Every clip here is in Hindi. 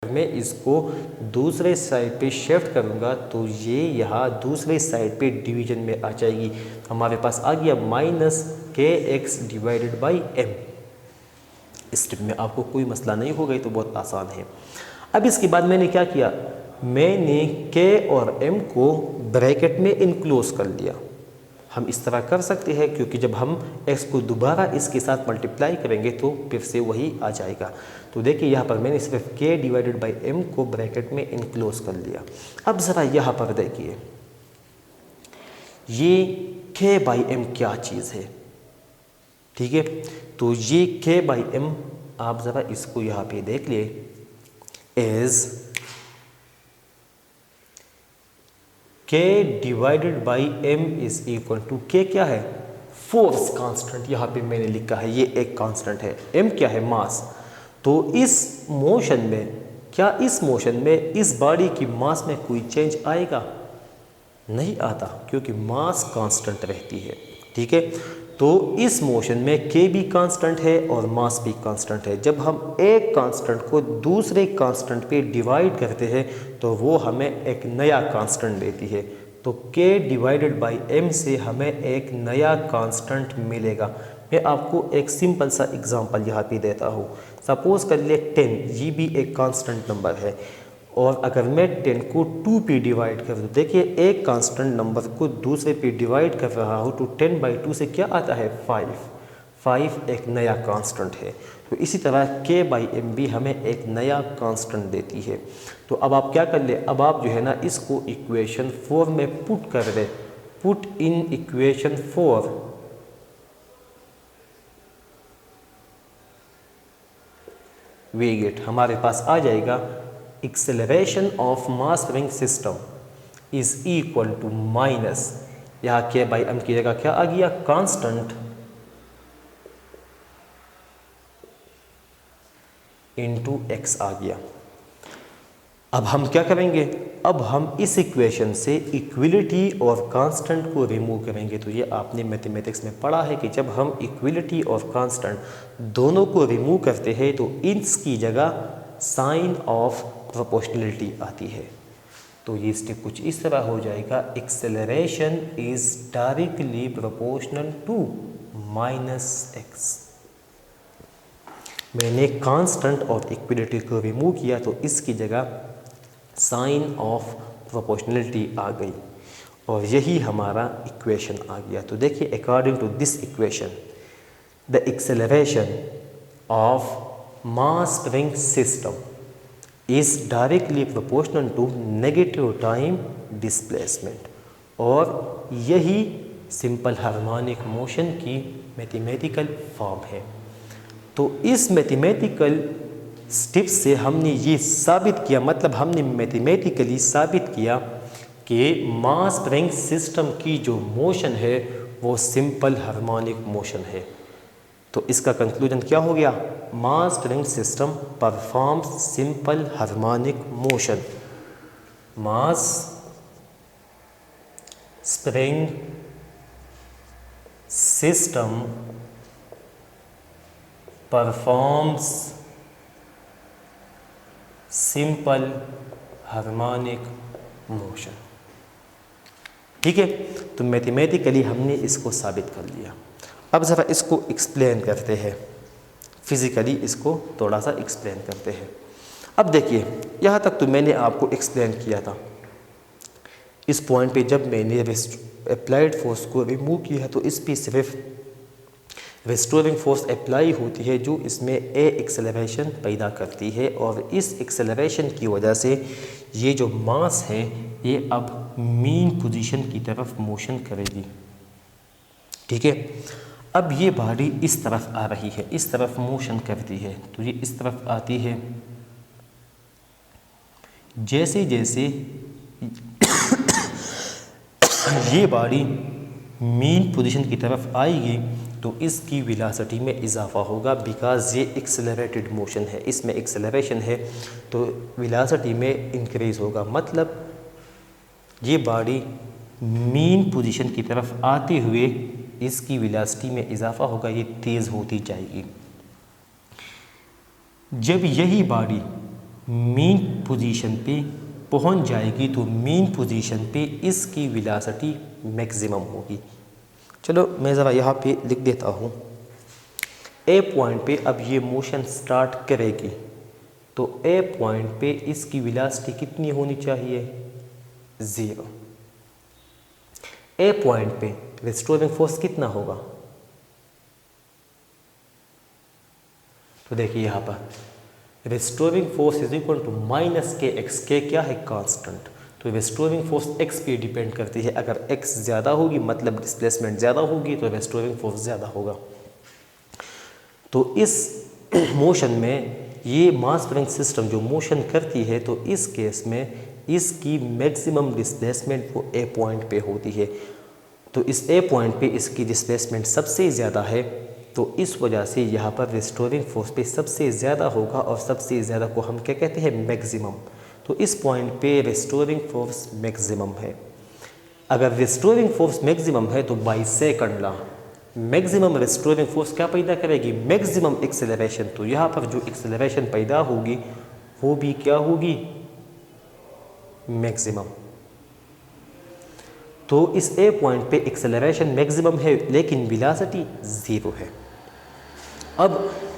मैं इसको दूसरे साइड पे शिफ्ट करूँगा तो ये यहाँ दूसरे साइड पे डिवीजन में आ जाएगी। हमारे पास आ गया -kx डिवाइडेड बाई m। इस स्टेप में आपको कोई मसला नहीं होगा, तो बहुत आसान है। अब इसके बाद मैंने क्या किया, मैंने k और m को ब्रैकेट में इनक्लोज कर लिया। हम इस तरह कर सकते हैं क्योंकि जब हम x को दोबारा इसके साथ मल्टीप्लाई करेंगे तो फिर से वही आ जाएगा। तो देखिए यहाँ पर मैंने सिर्फ k डिवाइडेड बाई m को ब्रैकेट में इनक्लोज कर लिया। अब ज़रा यहाँ पर देखिए ये k बाई m क्या चीज़ है, ठीक है। तो ये k बाई m आप ज़रा इसको यहाँ पे देख लिए, as k divided by m is equal to, k क्या है, फोर्स कांस्टेंट, यहाँ पे मैंने लिखा है ये एक कांस्टेंट है, m क्या है, मास। तो इस मोशन में, क्या इस मोशन में इस बॉडी की मास में कोई चेंज आएगा, नहीं आता, क्योंकि मास कांस्टेंट रहती है, ठीक है। तो इस मोशन में k भी कांस्टेंट है और मास भी कांस्टेंट है। जब हम एक कांस्टेंट को दूसरे कांस्टेंट पे डिवाइड करते हैं तो वो हमें एक नया कांस्टेंट देती है। तो k डिवाइडेड बाई m से हमें एक नया कांस्टेंट मिलेगा। मैं आपको एक सिंपल सा एग्जांपल यहाँ पे देता हूँ। सपोज़ कर ले 10, ये भी एक कांस्टेंट नंबर है, और अगर मैं 10 को 2 पे डिवाइड कर दूँ, देखिए एक कांस्टेंट नंबर को दूसरे पे डिवाइड कर रहा हूँ, तो 10 बाई 2 से क्या आता है, 5 एक नया कांस्टेंट है। तो इसी तरह k बाई m भी हमें एक नया कांस्टेंट देती है। तो अब आप क्या कर ले, अब आप जो है ना इसको इक्वेशन 4 में पुट कर दे, put in equation 4, we get हमारे पास आ जाएगा, acceleration of mass spring system is equal to minus, यहाँ k बाई m की जगह क्या आ गया, कांस्टेंट, इनटू x आ गया। अब हम क्या करेंगे, अब हम इस इक्वेशन से इक्विलिटी और कांस्टेंट को रिमूव करेंगे। तो ये आपने मैथमेटिक्स में पढ़ा है कि जब हम इक्विलिटी और कांस्टेंट दोनों को रिमूव करते हैं तो इसकी जगह साइन ऑफ प्रोपोर्शनलिटी आती है। तो ये स्टेप कुछ इस तरह हो जाएगा, acceleration is directly proportional to -x। मैंने कांस्टेंट और इक्विलिटी को रिमूव किया तो इसकी जगह साइन ऑफ प्रोपोर्शनलिटी आ गई, और यही हमारा इक्वेशन आ गया। तो देखिए according to this equation the acceleration of mass spring system is directly proportional to negative time displacement, और यही सिंपल हार्मोनिक मोशन की मैथमेटिकल फॉर्म है। तो इस मैथमेटिकल स्टेप से हमने ये साबित किया, मतलब हमने मैथमेटिकली साबित किया कि मास स्प्रिंग सिस्टम की जो मोशन है वो सिंपल हार्मोनिक मोशन है। तो इसका कंक्लूजन क्या हो गया, मास spring system performs simple harmonic motion. मास spring system performs simple harmonic motion, ठीक है। तो मैथमेटिकली हमने इसको साबित कर लिया। अब ज़रा इसको एक्सप्लेन करते हैं, फिज़िकली इसको थोड़ा सा एक्सप्लेन करते हैं। अब देखिए यहाँ तक तो मैंने आपको एक्सप्लेन किया था। इस पॉइंट पे जब मैंने अप्लाइड फोर्स को रिमूव किया तो इस पर सिर्फ रिस्टोरिंग फोर्स अप्लाई होती है जो इसमें ए एक्सेलरेशन पैदा करती है, और इस एक्सेलरेशन की वजह से ये जो मास है ये अब मीन पोजीशन की तरफ मोशन करेगी, ठीक है। अब ये बॉडी इस तरफ आ रही है, इस तरफ मोशन करती है, तो ये इस तरफ आती है। जैसे जैसे ये बॉडी मीन पोजीशन की तरफ आएगी तो इसकी वेलोसिटी में इजाफा होगा, बिकॉज ये एक्सेलरेटेड मोशन है, इसमें एक्सेलरेशन है तो वेलोसिटी में इंक्रीज होगा। मतलब ये बॉडी मीन पोजीशन की तरफ आते हुए इसकी वेलोसिटी में इजाफा होगा, ये तेज़ होती जाएगी। जब यही बॉडी मीन पोजीशन पे पहुंच जाएगी तो मीन पोजीशन पे इसकी वेलोसिटी मैक्सिमम होगी। चलो मैं ज़रा यहाँ पे लिख देता हूँ, ए पॉइंट पे अब ये मोशन स्टार्ट करेगी तो ए पॉइंट पे इसकी वेलोसिटी कितनी होनी चाहिए, 0। ए पॉइंट पे रिस्टोरिंग फोर्स कितना होगा, तो देखिए यहाँ पर restoring force is equal to minus K X. K क्या है, कांस्टेंट। तो रिस्टोरिंग फोर्स एक्स पे डिपेंड करती है। अगर एक्स ज़्यादा होगी मतलब डिस्प्लेसमेंट ज़्यादा होगी तो रिस्टोरिंग फोर्स ज़्यादा होगा। तो इस मोशन में ये मास स्प्रिंग सिस्टम जो मोशन करती है तो इस केस में इसकी मैक्सिमम डिस्प्लेसमेंट वो ए पॉइंट पे होती है। तो इस ए पॉइंट पे इसकी डिस्प्लेसमेंट सबसे ज़्यादा है तो इस वजह से यहाँ पर रिस्टोरिंग फोर्स पे सबसे ज़्यादा होगा और सबसे ज़्यादा को हम क्या कहते हैं, मैक्सिमम। तो इस पॉइंट पे रिस्टोरिंग फोर्स मैक्सिमम है। अगर रिस्टोरिंग फोर्स मैक्सिमम है तो by second law maximum restoring force क्या पैदा करेगी, मैक्सिमम एक्सेलरेशन। तो यहाँ पर जो एक्सेलरेशन पैदा होगी वो भी क्या होगी, मैक्सिमम। तो इस ए पॉइंट पे एक्सेलरेशन मैक्सिमम है लेकिन वेलोसिटी 0 है। अब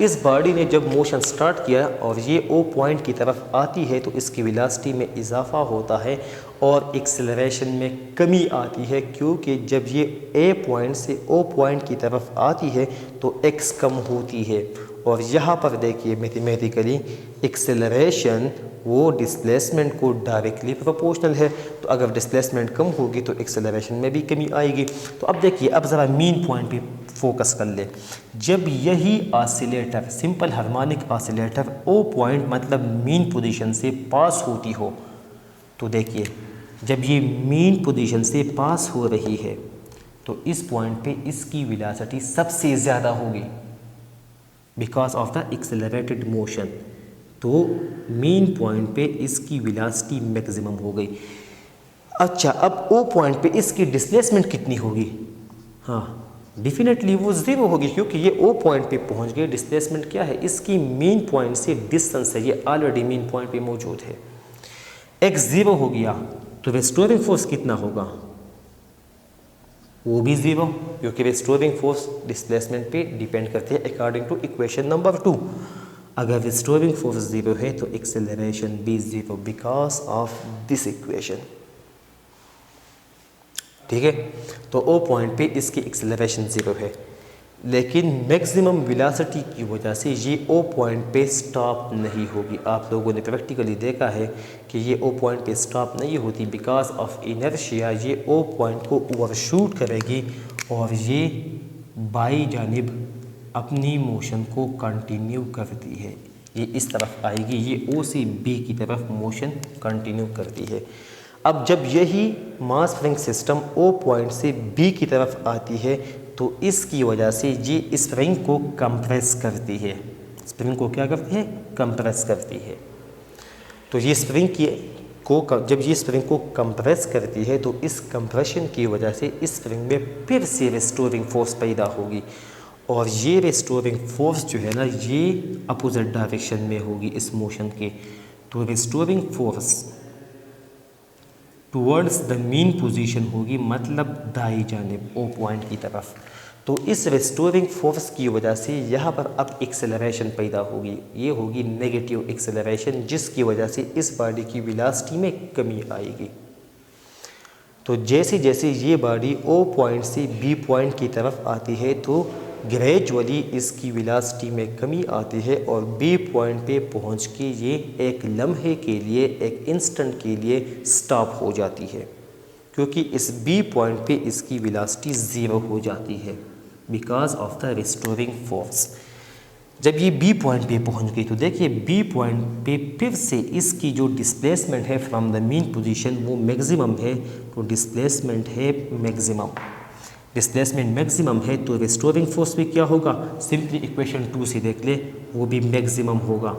इस बॉडी ने जब मोशन स्टार्ट किया और ये ओ पॉइंट की तरफ आती है तो इसकी वेलोसिटी में इजाफा होता है और एक्सेलरेशन में कमी आती है, क्योंकि जब ये ए पॉइंट से ओ पॉइंट की तरफ आती है तो एक्स कम होती है। और यहाँ पर देखिए मैथमेटिकली एक्सेलरेशन वो डिस्प्लेसमेंट को डायरेक्टली प्रोपोर्शनल है। तो अगर डिस्प्लेसमेंट कम होगी तो एक्सेलरेशन में भी कमी आएगी। तो अब देखिए, अब ज़रा मीन पॉइंट पे फोकस कर ले। जब यही oscillator, simple harmonic oscillator O point मतलब मीन पोजीशन से पास होती हो तो देखिए जब ये मीन पोजीशन से पास हो रही है तो इस पॉइंट पे इसकी वेलोसिटी सबसे ज़्यादा होगी because of the accelerated motion. तो मीन पॉइंट पे इसकी वेलोसिटी मैक्सिमम हो गई। अच्छा, अब ओ पॉइंट पे इसकी डिस्प्लेसमेंट कितनी होगी, हाँ डेफिनेटली वो 0 होगी क्योंकि ये ओ पॉइंट पे पहुंच गए। डिस्प्लेसमेंट क्या है, इसकी मीन पॉइंट से डिस्टेंस है, ये ऑलरेडी मीन पॉइंट पे मौजूद है। एक्स 0 हो गया तो रिस्टोरिंग फोर्स कितना होगा, वो भी 0 क्योंकि रिस्टोरिंग फोर्स डिस्प्लेसमेंट पे डिपेंड करती है अकॉर्डिंग टू इक्वेशन नंबर 2। अगर रिस्टोरिंग फोर्स 0 है तो एक्सेलरेशन भी 0 बिकॉज ऑफ दिस इक्वेशन। ठीक है, तो ओ पॉइंट पे इसकी एक्सेलरेशन 0 है लेकिन मैक्सिमम वेलोसिटी की वजह से ये ओ पॉइंट पे स्टॉप नहीं होगी। आप लोगों ने प्रैक्टिकली देखा है कि ये ओ पॉइंट पे स्टॉप नहीं होती बिकॉज ऑफ इनर्शिया। ये ओ पॉइंट को ओवरशूट करेगी और ये बाई जानिब अपनी मोशन को कंटिन्यू करती है। ये इस तरफ आएगी, ये ओ से बी की तरफ मोशन कंटिन्यू करती है। अब जब यही mass spring system O point से बी की तरफ आती है तो इसकी वजह से ये स्प्रिंग को कंप्रेस करती है। स्प्रिंग को क्या करती है, कंप्रेस करती है। तो ये स्प्रिंग जब ये स्प्रिंग को कंप्रेस करती है तो इस कंप्रेशन की वजह से इस स्प्रिंग में फिर से रिस्टोरिंग फोर्स पैदा होगी और ये रिस्टोरिंग फोर्स जो है ना ये अपोजिट डायरेक्शन में होगी इस मोशन के। तो restoring force towards the mean position होगी, मतलब दाई जानिब ओ पॉइंट की तरफ। तो इस रिस्टोरिंग फोर्स की वजह से यहाँ पर अब एक्सेलरेशन पैदा होगी, ये होगी नेगेटिव एक्सेलरेशन, जिसकी वजह से इस बॉडी की वेलोसिटी में कमी आएगी। तो जैसे जैसे ये बॉडी ओ पॉइंट से बी पॉइंट की तरफ आती है तो ग्रेजुअली इसकी वेलोसिटी में कमी आती है और बी पॉइंट पे पहुंच के ये एक लम्हे के लिए, एक इंस्टेंट के लिए स्टॉप हो जाती है क्योंकि इस बी पॉइंट पे इसकी वेलोसिटी 0 हो जाती है because of the restoring force. जब ये बी पॉइंट पे पहुंच गई तो देखिए बी पॉइंट पे फिर से इसकी जो डिस्प्लेसमेंट है फ्रॉम द मीन पोजीशन वो मैक्सिमम है। तो डिस्प्लेसमेंट है मैक्सिमम, डिस्प्लेसमेंट मैक्सिमम है तो रिस्टोरिंग फोर्स भी क्या होगा, सिंपली इक्वेशन 2 से देख ले, वो भी मैक्सिमम होगा।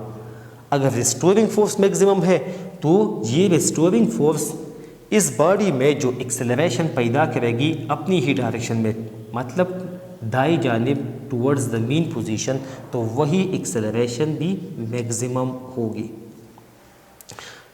अगर रिस्टोरिंग फोर्स मैक्सिमम है तो ये रिस्टोरिंग फोर्स इस बॉडी में जो एक्सेलरेशन पैदा करेगी अपनी ही डायरेक्शन में, मतलब दाई जानिब टुवर्ड्स द मीन पोजीशन, तो वही एक्सेलरेशन भी मैक्सिमम होगी।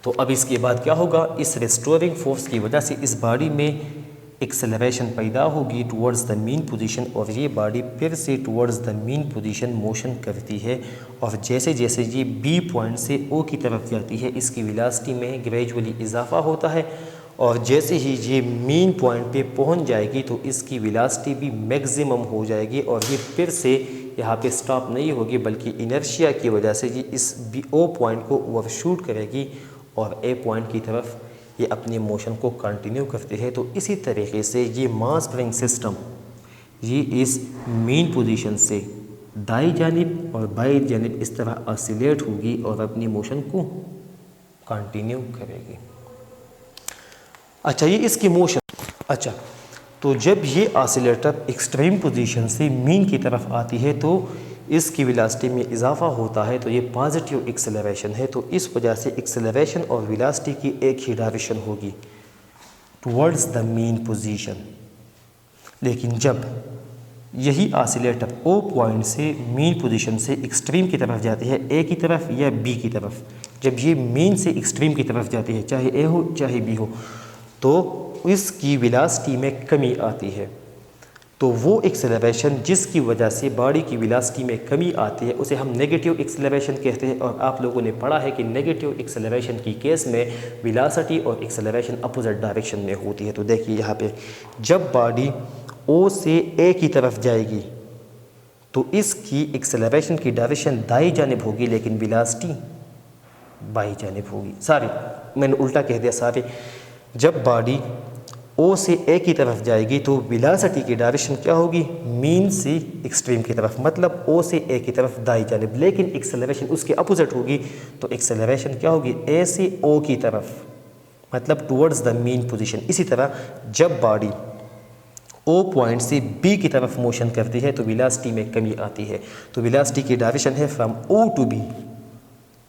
तो अब इसके बाद क्या होगा, इस रेस्टोरिंग फोर्स की वजह से इस बॉडी में एक्सेलरेशन पैदा होगी टुवर्ड्स द मीन पोजीशन, और ये बॉडी फिर से towards the mean position motion करती है। और जैसे जैसे ये बी पॉइंट से ओ की तरफ जाती है, इसकी वेलोसिटी में ग्रेजुअली इजाफा होता है, और जैसे ही ये मीन पॉइंट पे पहुंच जाएगी तो इसकी वेलोसिटी भी मैक्सिमम हो जाएगी, और ये फिर से यहाँ पे स्टॉप नहीं होगी, बल्कि इनर्शिया की वजह से ये इस बी ओ पॉइंट को ओवरशूट करेगी और ए पॉइंट की तरफ ये अपने मोशन को कंटिन्यू करते हैं। तो इसी तरीके से ये मास स्प्रिंग सिस्टम ये इस मेन पोजीशन से दाई जानिब और बाई जानिब इस तरह ऑसिलेट होगी और अपनी मोशन को कंटिन्यू करेगी। अच्छा, ये इसकी मोशन। अच्छा, तो जब ये ऑसिलेटर एक्सट्रीम पोजीशन से मीन की तरफ आती है तो इसकी वेलोसिटी में इजाफा होता है, तो ये पॉजिटिव एक्सेलरेशन है। तो इस वजह से एक्सेलरेशन और वेलोसिटी की एक ही डायरेक्शन होगी, टुवर्ड्स द मीन पोजीशन। लेकिन जब यही ऑसिलेटर ओ पॉइंट से मीन पोजीशन से एक्सट्रीम की तरफ जाती है, ए की तरफ या बी की तरफ, जब ये मीन से एक्सट्रीम की तरफ जाती है, चाहे ए हो चाहे बी हो, तो इसकी वेलोसिटी में कमी आती है। तो वो एक्सेलरेशन जिसकी वजह से बॉडी की वेलोसिटी में कमी आती है उसे हम नेगेटिव एक्सेलरेशन कहते हैं। और आप लोगों ने पढ़ा है कि नेगेटिव एक्सेलरेशन की केस में वेलोसिटी और एक्सेलरेशन अपोजिट डायरेक्शन में होती है। तो देखिए यहाँ पे जब बॉडी ओ से ए की तरफ जाएगी तो इसकी एक्सेलरेशन की डायरेक्शन दाई जानिब होगी, लेकिन वेलोसिटी बाई जानिब होगी। सॉरी, मैंने उल्टा कह दिया, सॉरी। जब बॉडी ओ से ए की तरफ जाएगी तो वेलोसिटी की डायरेक्शन क्या होगी, मीन से एक्सट्रीम की तरफ, मतलब ओ से ए की तरफ दाई जानिब, लेकिन एक्सेलरेशन उसके अपोजिट होगी। तो एक्सेलरेशन क्या होगी, ए से ओ की तरफ, मतलब टुवर्ड्स द मीन पोजीशन। इसी तरह जब बॉडी ओ पॉइंट से बी की तरफ मोशन करती है तो वेलोसिटी में कमी आती है। तो वेलोसिटी की डायरेक्शन है from O to B,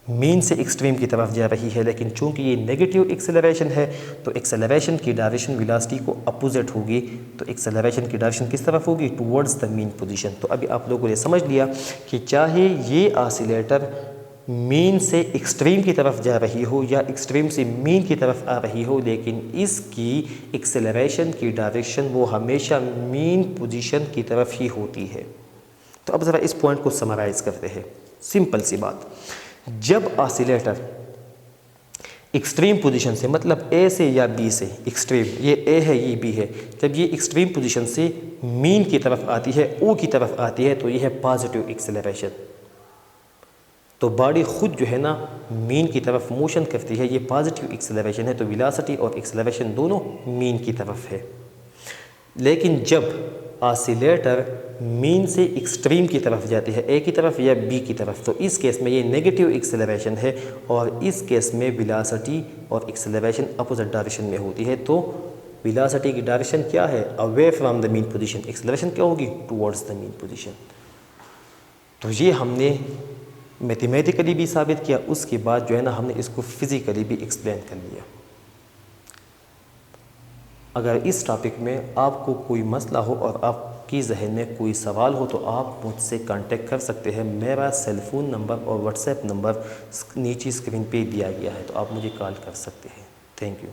mean से एक्सट्रीम की तरफ जा रही है, लेकिन चूंकि ये नेगेटिव एक्सेलरेशन है तो एक्सेलरेशन की डायरेक्शन वेलोसिटी को अपोजिट होगी। तो एक्सेलरेशन की डायरेक्शन किस तरफ होगी, टुवर्ड्स द मीन पोजीशन। तो अभी आप लोगों ने समझ लिया कि चाहे ये ऑसिलेटर मीन से एक्सट्रीम की तरफ जा रही हो या एक्सट्रीम से मीन की तरफ आ रही हो, लेकिन इसकी एक्सेलरेशन की डायरेक्शन वो हमेशा मीन पोजीशन की तरफ ही होती है। तो अब ज़रा इस पॉइंट को समराइज़ करते हैं। सिंपल सी बात, जब ऑसिलेटर एक्सट्रीम पोजीशन से, मतलब ए से या बी से, एक्सट्रीम ये ए है ये बी है, जब ये एक्सट्रीम पोजीशन से मीन की तरफ आती है, ओ की तरफ आती है, तो ये है पॉजिटिव एक्सेलरेशन। तो बॉडी खुद जो है ना मीन की तरफ मोशन करती है, ये पॉजिटिव एक्सेलरेशन है। तो वेलोसिटी और एक्सेलरेशन दोनों मीन की तरफ है। लेकिन जब ऑसिलेटर मीन से एक्सट्रीम की तरफ जाती है, ए की तरफ या बी की तरफ, तो इस केस में ये नेगेटिव एक्सेलरेशन है, और इस केस में वेलोसिटी और एक्सेलरेशन अपोजिट डायरेक्शन में होती है। तो वेलोसिटी की डायरेक्शन क्या है, away from the mean position, acceleration क्या होगी, टुवर्ड्स द मीन पोजीशन। तो ये हमने मैथमेटिकली भी साबित किया, उसके बाद जो है ना हमने इसको फिज़िकली भी एक्सप्लेन कर लिया। अगर इस टॉपिक में आपको कोई मसला हो और आपकी जहन में कोई सवाल हो तो आप मुझसे कांटेक्ट कर सकते हैं। मेरा सेल फ़ोन नंबर और व्हाट्सएप नंबर नीचे स्क्रीन पे दिया गया है, तो आप मुझे कॉल कर सकते हैं। Thank you.